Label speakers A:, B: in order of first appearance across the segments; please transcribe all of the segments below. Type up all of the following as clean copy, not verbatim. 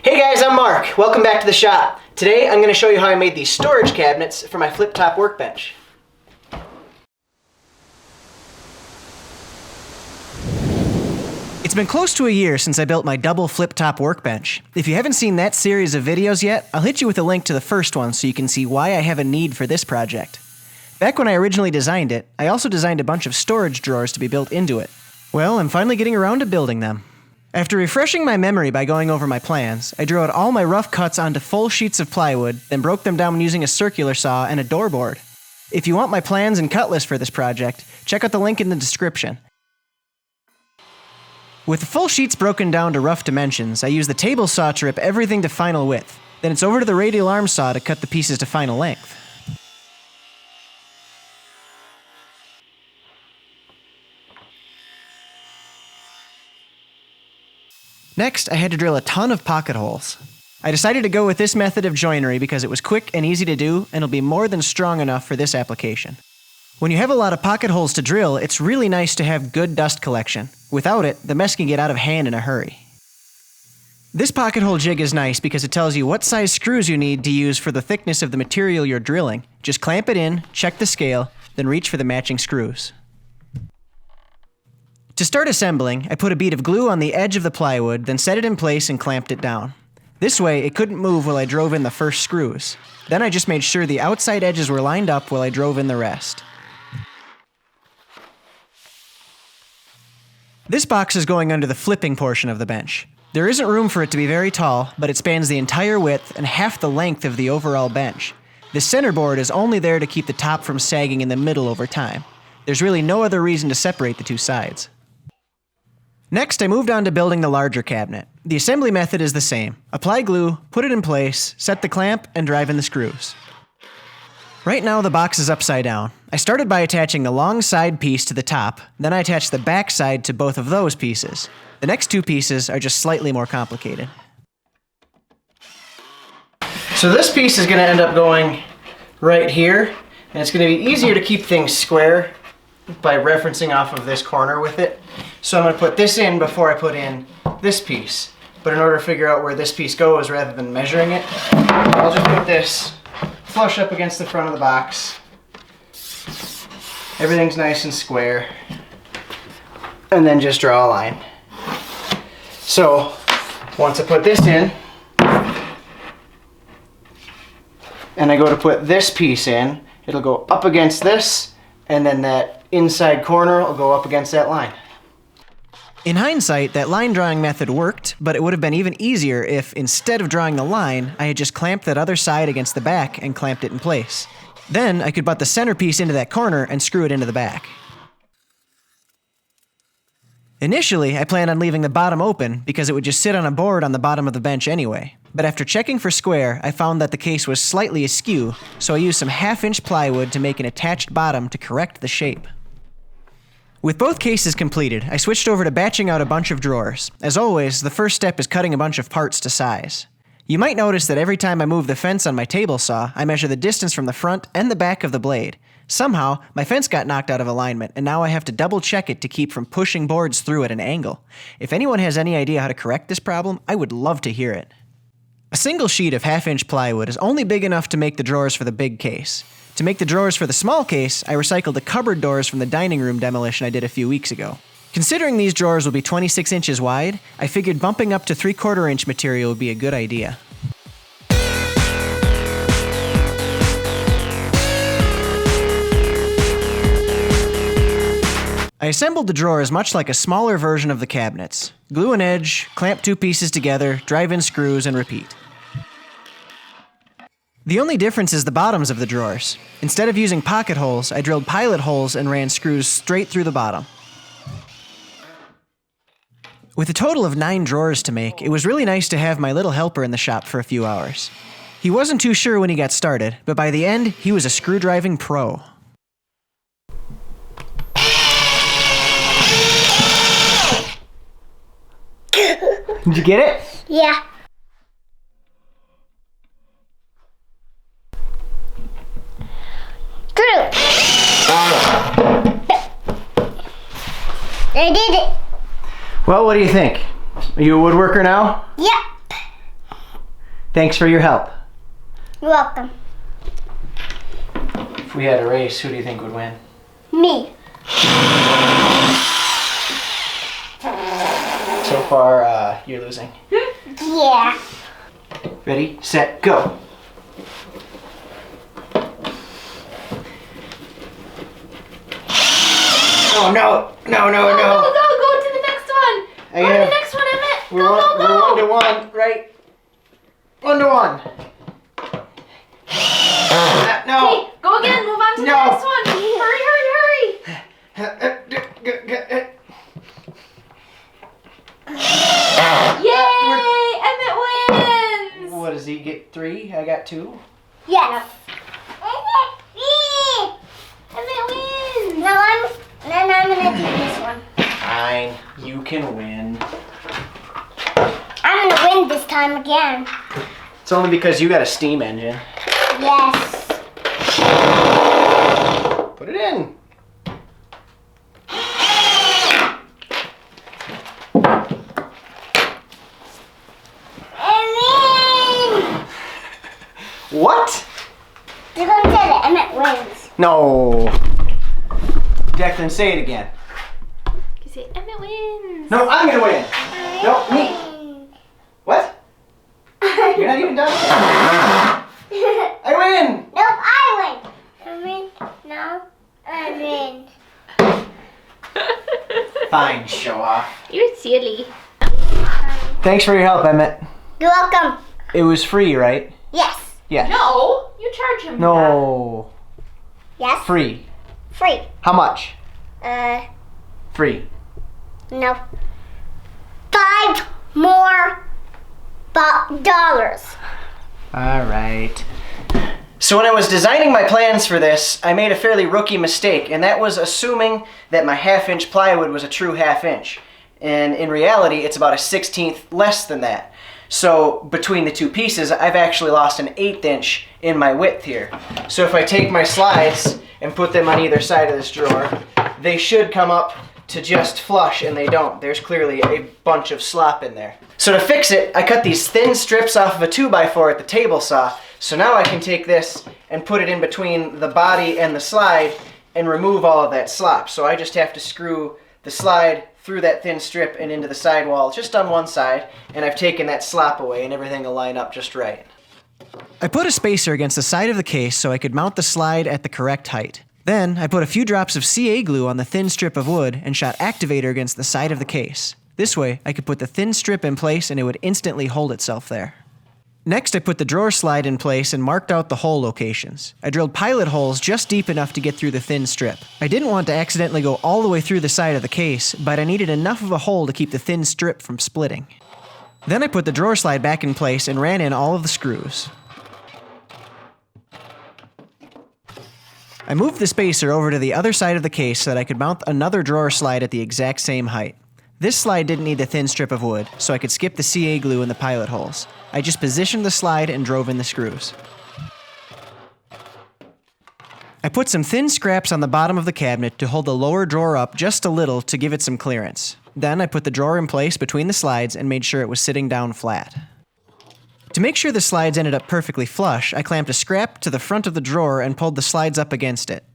A: Hey guys, I'm Mark. Welcome back to the shop. Today I'm going to show you how I made these storage cabinets for my flip-top workbench. It's been close to a year since I built my double flip-top workbench. If you haven't seen that series of videos yet, I'll hit you with a link to the first one so you can see why I have a need for this project. Back when I originally designed it, I also designed a bunch of storage drawers to be built into it. Well, I'm finally getting around to building them. After refreshing my memory by going over my plans, I drew out all my rough cuts onto full sheets of plywood, then broke them down using a circular saw and a door board. If you want my plans and cut list for this project, check out the link in the description. With the full sheets broken down to rough dimensions, I use the table saw to rip everything to final width. Then it's over to the radial arm saw to cut the pieces to final length. Next, I had to drill a ton of pocket holes. I decided to go with this method of joinery because it was quick and easy to do, and it'll be more than strong enough for this application. When you have a lot of pocket holes to drill, it's really nice to have good dust collection. Without it, the mess can get out of hand in a hurry. This pocket hole jig is nice because it tells you what size screws you need to use for the thickness of the material you're drilling. Just clamp it in, check the scale, then reach for the matching screws. To start assembling, I put a bead of glue on the edge of the plywood, then set it in place and clamped it down. This way, it couldn't move while I drove in the first screws. Then I just made sure the outside edges were lined up while I drove in the rest. This box is going under the flipping portion of the bench. There isn't room for it to be very tall, but it spans the entire width and half the length of the overall bench. The center board is only there to keep the top from sagging in the middle over time. There's really no other reason to separate the two sides. Next, I moved on to building the larger cabinet. The assembly method is the same. Apply glue, put it in place, set the clamp, and drive in the screws. Right now, the box is upside down. I started by attaching the long side piece to the top, then I attached the back side to both of those pieces. The next two pieces are just slightly more complicated. So this piece is going to end up going right here, and it's going to be easier to keep things square by referencing off of this corner with it. So I'm going to put this in before I put in this piece. But in order to figure out where this piece goes rather than measuring it, I'll just put this flush up against the front of the box. Everything's nice and square. And then just draw a line. So once I put this in, and I go to put this piece in, it'll go up against this, and then that inside corner will go up against that line. In hindsight, that line drawing method worked, but it would have been even easier if, instead of drawing the line, I had just clamped that other side against the back and clamped it in place. Then I could butt the centerpiece into that corner and screw it into the back. Initially, I planned on leaving the bottom open because it would just sit on a board on the bottom of the bench anyway. But after checking for square, I found that the case was slightly askew, so I used some 1/2-inch plywood to make an attached bottom to correct the shape. With both cases completed, I switched over to batching out a bunch of drawers. As always, the first step is cutting a bunch of parts to size. You might notice that every time I move the fence on my table saw, I measure the distance from the front and the back of the blade. Somehow, my fence got knocked out of alignment, and now I have to double check it to keep from pushing boards through at an angle. If anyone has any idea how to correct this problem, I would love to hear it. A single sheet of 1/2-inch plywood is only big enough to make the drawers for the big case. To make the drawers for the small case, I recycled the cupboard doors from the dining room demolition I did a few weeks ago. Considering these drawers will be 26 inches wide, I figured bumping up to 3/4-inch material would be a good idea. I assembled the drawers much like a smaller version of the cabinets. Glue an edge, clamp two pieces together, drive in screws, and repeat. The only difference is the bottoms of the drawers. Instead of using pocket holes, I drilled pilot holes and ran screws straight through the bottom. With a total of 9 drawers to make, it was really nice to have my little helper in the shop for a few hours. He wasn't too sure when he got started, but by the end, he was a screw-driving pro. Did you get it?
B: Yeah. True. I did it.
A: Well, what do you think? Are you a woodworker now?
B: Yep.
A: Thanks for your help.
B: You're welcome.
A: If we had a race, who do you think would win?
B: Me.
A: So far, you're losing.
B: Yeah.
A: Ready, set, go. Oh no, no, no, no.
B: Go to the next one. Go to the next one, Emmett.
A: We're 1-1, right? 1-1. No.
B: Okay, go again, move on to the next one. Hurry, hurry, hurry. Yay! Emmett wins!
A: What does he get? 3? I got 2.
B: Yes. Emmett wins! Then I'm gonna do this one.
A: Fine, you can win.
B: I'm gonna win this time again.
A: It's only because you got a steam engine.
B: Yes.
A: Put it in.
B: Emmett!
A: What?
B: You're gonna say that Emmett wins.
A: No. Declan, say it again.
B: You say Emmett wins.
A: No, I'm gonna win. No, me. What? You're not even done. I win.
B: Nope, I win. I win. No, I win.
A: Fine, show off.
B: You're silly.
A: Thanks for your help, Emmett.
B: You're welcome.
A: It was free, right?
B: Yes.
A: Yes.
C: No, you charge him.
A: No.
B: Yes.
A: Free.
B: Free.
A: How much?
B: Free.
A: Free.
B: No. 5 more dollars.
A: All right. So when I was designing my plans for this, I made a fairly rookie mistake, and that was assuming that my 1/2-inch plywood was a true 1/2 inch. And in reality, it's about a 1/16 less than that. So between the two pieces, I've actually lost an 1/8 inch in my width here. So if I take my slides and put them on either side of this drawer, they should come up to just flush, and they don't. There's clearly a bunch of slop in there. So to fix it, I cut these thin strips off of a 2x4 at the table saw. So now I can take this and put it in between the body and the slide and remove all of that slop. So I just have to screw the slide through that thin strip and into the sidewall just on one side, and I've taken that slop away and everything will line up just right. I put a spacer against the side of the case so I could mount the slide at the correct height. Then I put a few drops of CA glue on the thin strip of wood and shot activator against the side of the case. This way, I could put the thin strip in place and it would instantly hold itself there. Next, I put the drawer slide in place and marked out the hole locations. I drilled pilot holes just deep enough to get through the thin strip. I didn't want to accidentally go all the way through the side of the case, but I needed enough of a hole to keep the thin strip from splitting. Then I put the drawer slide back in place and ran in all of the screws. I moved the spacer over to the other side of the case so that I could mount another drawer slide at the exact same height. This slide didn't need the thin strip of wood, so I could skip the CA glue in the pilot holes. I just positioned the slide and drove in the screws. I put some thin scraps on the bottom of the cabinet to hold the lower drawer up just a little to give it some clearance. Then I put the drawer in place between the slides and made sure it was sitting down flat. To make sure the slides ended up perfectly flush, I clamped a scrap to the front of the drawer and pulled the slides up against it.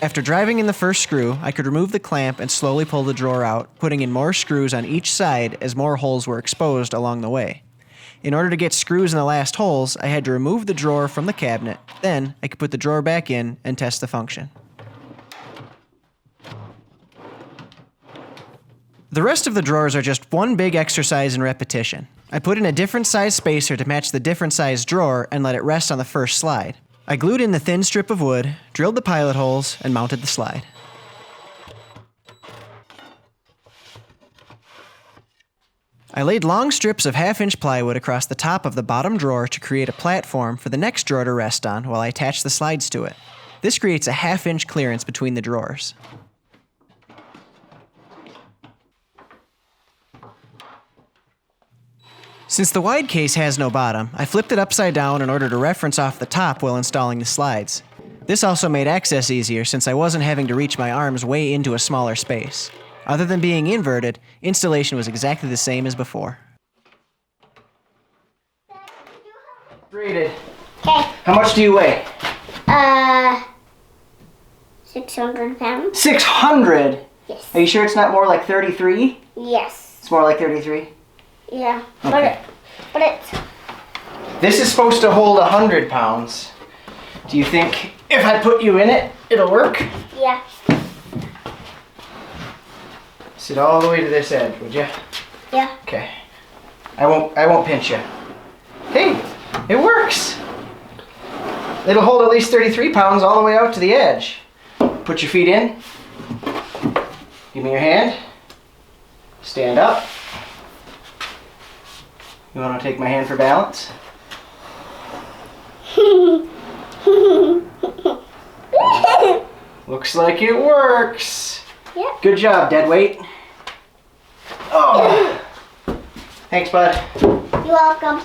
A: After driving in the first screw, I could remove the clamp and slowly pull the drawer out, putting in more screws on each side as more holes were exposed along the way. In order to get screws in the last holes, I had to remove the drawer from the cabinet. Then, I could put the drawer back in and test the function. The rest of the drawers are just one big exercise in repetition. I put in a different size spacer to match the different size drawer and let it rest on the first slide. I glued in the thin strip of wood, drilled the pilot holes, and mounted the slide. I laid long strips of 1/2-inch plywood across the top of the bottom drawer to create a platform for the next drawer to rest on while I attach the slides to it. This creates a 1/2-inch clearance between the drawers. Since the wide case has no bottom, I flipped it upside down in order to reference off the top while installing the slides. This also made access easier since I wasn't having to reach my arms way into a smaller space. Other than being inverted, installation was exactly the same as before. Rated.
C: Okay.
A: How much do you weigh?
C: 600 pounds.
A: 600?
C: Yes.
A: Are you sure it's not more like 33?
C: Yes.
A: It's more like 33?
C: Yeah.
A: Okay.
C: But it's...
A: This is supposed to hold 100 pounds. Do you think if I put you in it, it'll work?
C: Yeah.
A: Sit all the way to this edge, would you?
C: Yeah.
A: Okay. I won't pinch you. Hey, it works. It'll hold at least 33 pounds all the way out to the edge. Put your feet in. Give me your hand. Stand up. You want to take my hand for balance? Looks like it works.
C: Yep.
A: Good job, dead weight. Oh. Thanks, bud.
C: You're welcome.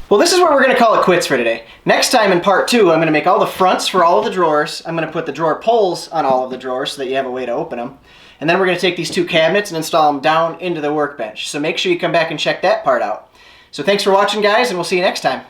A: Well, this is where we're going to call it quits for today. Next time in part 2, I'm going to make all the fronts for all of the drawers. I'm going to put the drawer pulls on all of the drawers so that you have a way to open them. And then we're going to take these 2 cabinets and install them down into the workbench. So make sure you come back and check that part out. So thanks for watching, guys, and we'll see you next time.